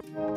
Hello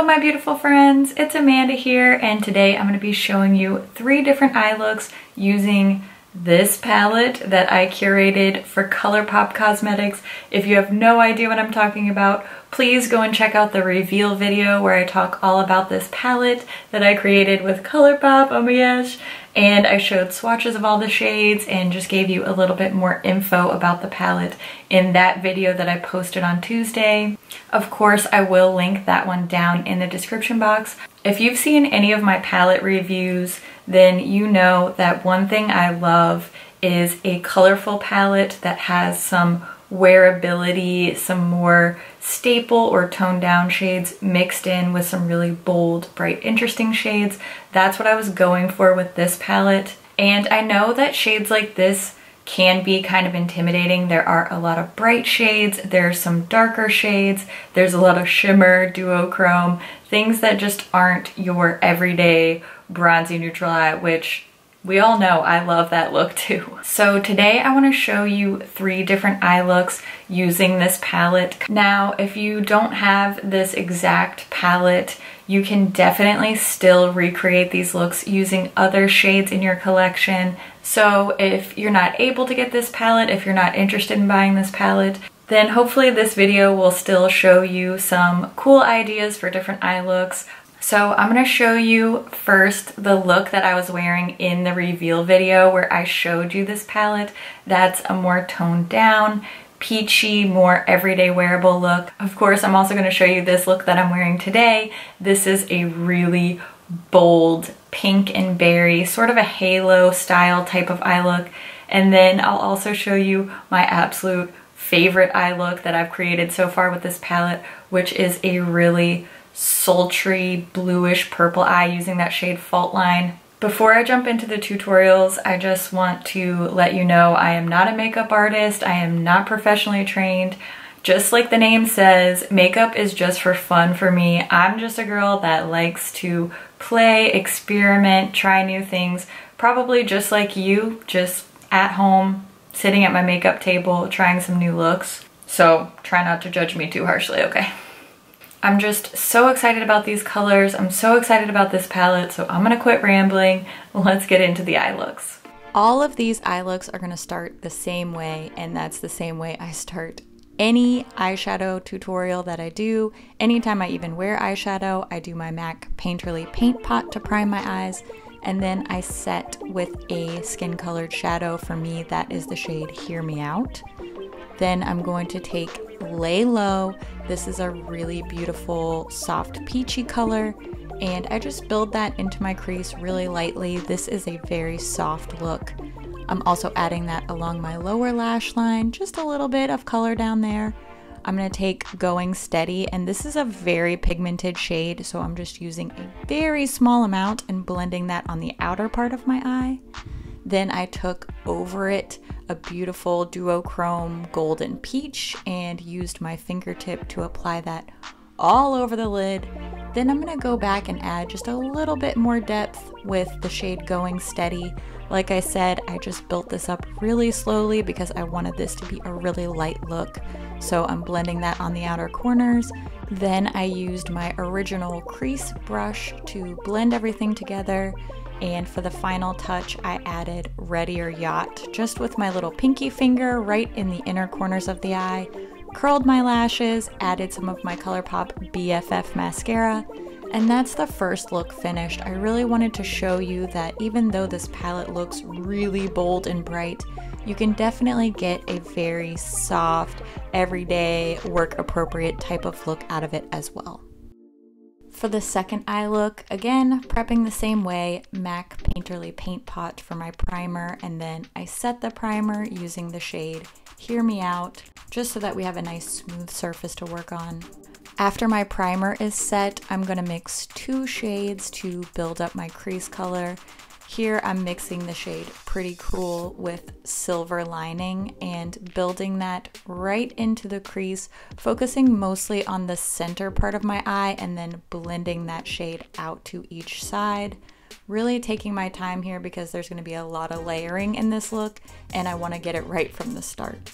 my beautiful friends, it's Amanda here, and today I'm going to be showing you 3 different eye looks using this palette that I curated for ColourPop Cosmetics. If you have no idea what I'm talking about, please go and check out the reveal video where I talk all about this palette that I created with ColourPop, oh my gosh. And I showed swatches of all the shades and just gave you a little bit more info about the palette in that video that I posted on Tuesday. Of course, I will link that one down in the description box. If you've seen any of my palette reviews, then you know that one thing I love is a colorful palette that has some wearability, some more staple or toned down shades mixed in with some really bold, bright, interesting shades. That's what I was going for with this palette. And I know that shades like this can be kind of intimidating. There are a lot of bright shades, there's some darker shades, there's a lot of shimmer, duochrome, things that just aren't your everyday bronzy neutral eye, which we all know I love that look too. So today I want to show you 3 different eye looks using this palette. Now, if you don't have this exact palette, you can definitely still recreate these looks using other shades in your collection. So if you're not able to get this palette, if you're not interested in buying this palette, then hopefully this video will still show you some cool ideas for different eye looks. So I'm going to show you first the look that I was wearing in the reveal video where I showed you this palette. That's a more toned down, peachy, more everyday wearable look. Of course, I'm also going to show you this look that I'm wearing today. This is a really bold pink and berry, sort of a halo style type of eye look. And then I'll also show you my absolute favorite eye look that I've created so far with this palette, which is a really sultry bluish purple eye using that shade Fault Line. Before I jump into the tutorials, I just want to let you know I am not a makeup artist. I am not professionally trained. Just like the name says, makeup is just for fun for me. I'm just a girl that likes to play, experiment, try new things, probably just like you, just at home, sitting at my makeup table, trying some new looks. So try not to judge me too harshly, okay? I'm just so excited about these colors. I'm so excited about this palette, so I'm gonna quit rambling. Let's get into the eye looks. All of these eye looks are gonna start the same way, and that's the same way I start any eyeshadow tutorial that I do. Anytime I even wear eyeshadow, I do my MAC Painterly Paint Pot to prime my eyes, and then I set with a skin colored shadow. For me, that is the shade Hear Me Out. Then I'm going to take Lay Low. This is a really beautiful, soft peachy color, and I just build that into my crease really lightly. This is a very soft look. I'm also adding that along my lower lash line, just a little bit of color down there. I'm going to take Going Steady, and this is a very pigmented shade, so I'm just using a very small amount and blending that on the outer part of my eye. Then I took Over It, a beautiful duochrome golden peach, and used my fingertip to apply that all over the lid. Then I'm going to go back and add just a little bit more depth with the shade Going Steady. Like I said, I just built this up really slowly because I wanted this to be a really light look. So I'm blending that on the outer corners. Then I used my original crease brush to blend everything together. And for the final touch, I added Ready or Yacht, just with my little pinky finger right in the inner corners of the eye, curled my lashes, added some of my ColourPop BFF mascara, and that's the first look finished. I really wanted to show you that even though this palette looks really bold and bright, you can definitely get a very soft, everyday, work-appropriate type of look out of it as well. For the second eye look, again, prepping the same way, MAC Painterly Paint Pot for my primer, and then I set the primer using the shade Hear Me Out, just so that we have a nice smooth surface to work on. After my primer is set, I'm going to mix 2 shades to build up my crease color. Here I'm mixing the shade Pretty Cruel with Silver Lining and building that right into the crease, focusing mostly on the center part of my eye and then blending that shade out to each side. Really taking my time here because there's going to be a lot of layering in this look and I want to get it right from the start.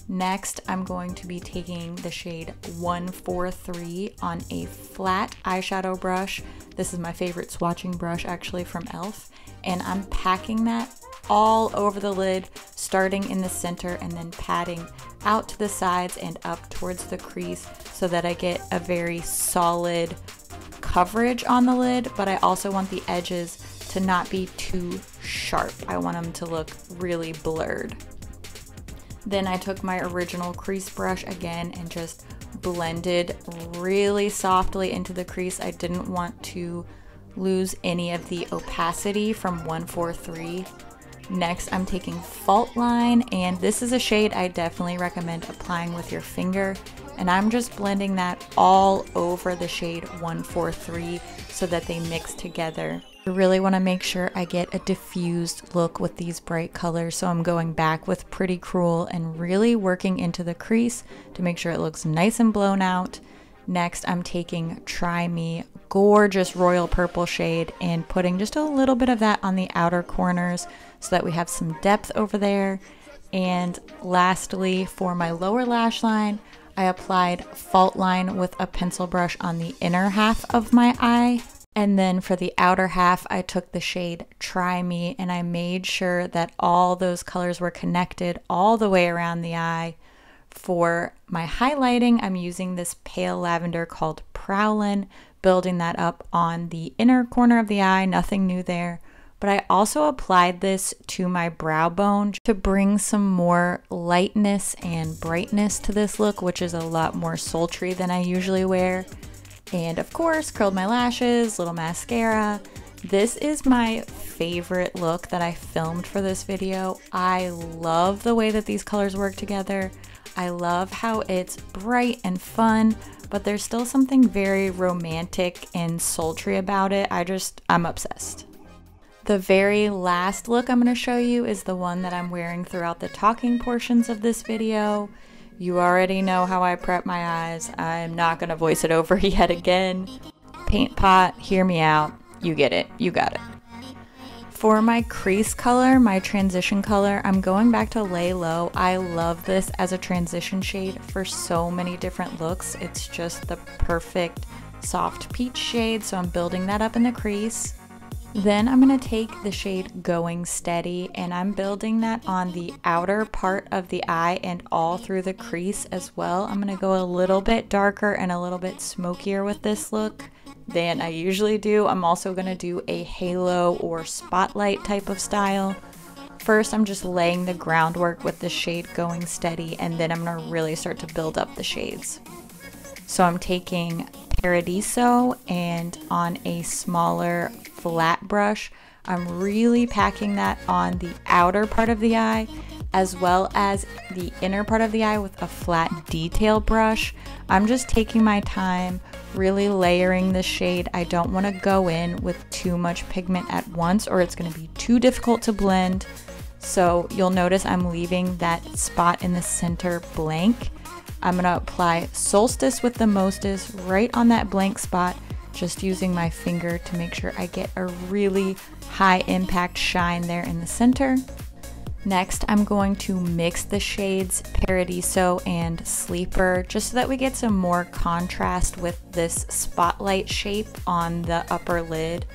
Next, I'm going to be taking the shade 143 on a flat eyeshadow brush. This is my favorite swatching brush actually from e.l.f. And I'm packing that all over the lid, starting in the center and then patting out to the sides and up towards the crease so that I get a very solid coverage on the lid, but I also want the edges to not be too sharp. I want them to look really blurred. Then I took my original crease brush again and just blended really softly into the crease. I didn't want to lose any of the opacity from 143. Next, I'm taking Fault Line, and this is a shade I definitely recommend applying with your finger. And I'm just blending that all over the shade 143 so that they mix together. I really want to make sure I get a diffused look with these bright colors, so I'm going back with Pretty Cruel and really working into the crease to make sure it looks nice and blown out. Next, I'm taking Try Me, gorgeous royal purple shade, and putting just a little bit of that on the outer corners so that we have some depth over there. And lastly, for my lower lash line, I applied Fault Line with a pencil brush on the inner half of my eye. And then for the outer half, I took the shade Try Me and I made sure that all those colors were connected all the way around the eye. For my highlighting, I'm using this pale lavender called PROWLIN, building that up on the inner corner of the eye, nothing new there. But I also applied this to my brow bone to bring some more lightness and brightness to this look, which is a lot more sultry than I usually wear. And of course, curled my lashes, little mascara. This is my favorite look that I filmed for this video. I love the way that these colors work together. I love how it's bright and fun, but there's still something very romantic and sultry about it. I'm obsessed. The very last look I'm going to show you is the one that I'm wearing throughout the talking portions of this video. You already know how I prep my eyes. I'm not going to voice it over yet again. Paint pot, hear me out. You get it. You got it. For my crease color, my transition color, I'm going back to Lay Low. I love this as a transition shade for so many different looks. It's just the perfect soft peach shade, so I'm building that up in the crease. Then I'm going to take the shade Going Steady and I'm building that on the outer part of the eye and all through the crease as well. I'm going to go a little bit darker and a little bit smokier with this look than I usually do. I'm also going to do a halo or spotlight type of style. First, I'm just laying the groundwork with the shade Going Steady, and then I'm going to really start to build up the shades. So I'm taking Paradiso, and on a smaller flat brush, I'm really packing that on the outer part of the eye as well as the inner part of the eye with a flat detail brush. I'm just taking my time, really layering the shade. I don't want to go in with too much pigment at once or it's going to be too difficult to blend. So you'll notice I'm leaving that spot in the center blank. I'm going to apply Solstice with the MOSTEST right on that blank spot, just using my finger to make sure I get a really high impact shine there in the center. Next, I'm going to mix the shades Paradiso and Sleeper just so that we get some more contrast with this spotlight shape on the upper lid.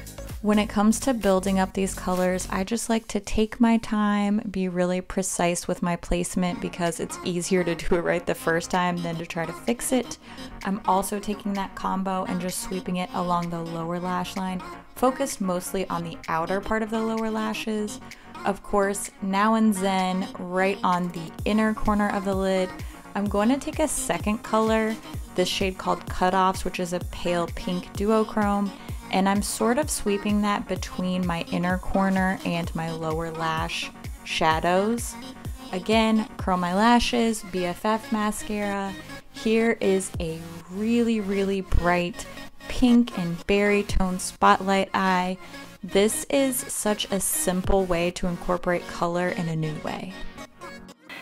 When it comes to building up these colors, I just like to take my time, be really precise with my placement because it's easier to do it right the first time than to try to fix it. I'm also taking that combo and just sweeping it along the lower lash line, focused mostly on the outer part of the lower lashes. Of course, now and then, right on the inner corner of the lid, I'm going to take a second color, this shade called CUTOFFS, which is a pale pink duochrome, and I'm sort of sweeping that between my inner corner and my lower lash shadows. Again, curl my lashes, BFF mascara. Here is a really, really bright pink and berry tone spotlight eye. This is such a simple way to incorporate color in a new way.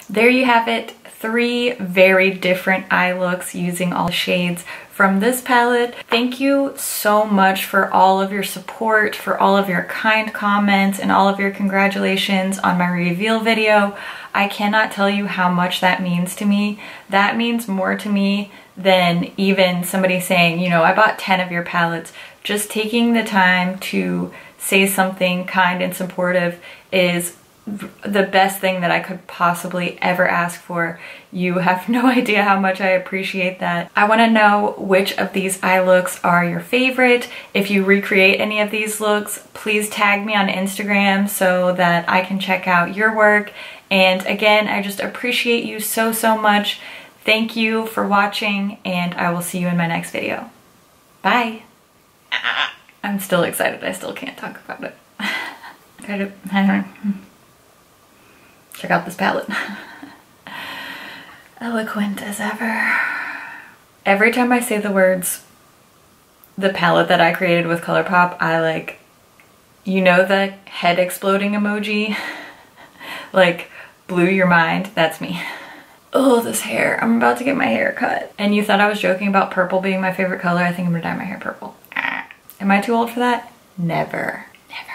There you have it, 3 very different eye looks using all shades from this palette. Thank you so much for all of your support, for all of your kind comments, and all of your congratulations on my reveal video. I cannot tell you how much that means to me. That means more to me than even somebody saying, you know, I bought 10 of your palettes. Just taking the time to say something kind and supportive is the best thing that I could possibly ever ask for. You have no idea how much I appreciate that. I want to know which of these eye looks are your favorite. If you recreate any of these looks, please tag me on Instagram so that I can check out your work. And again, I just appreciate you so, so much. Thank you for watching, and I will see you in my next video. Bye. I'm still excited. I still can't talk about it. Check out this palette. Eloquent as ever. Every time I say the words, the palette that I created with ColourPop, I like, you know, the head exploding emoji? Like, blew your mind? That's me. Oh, this hair. I'm about to get my hair cut. And you thought I was joking about purple being my favorite color? I think I'm gonna dye my hair purple. Am I too old for that? Never. Never.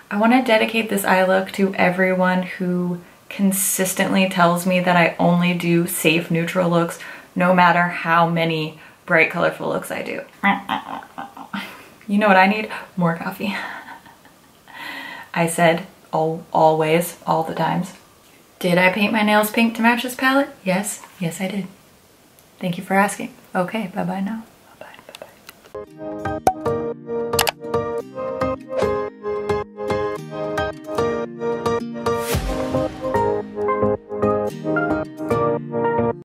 I want to dedicate this eye look to everyone who consistently tells me that I only do safe neutral looks no matter how many bright colorful looks I do. You know what I need? More coffee. I said always, all the times. Did I paint my nails pink to match this palette? Yes. Yes, I did. Thank you for asking. Okay, bye-bye now. Bye-bye, bye-bye.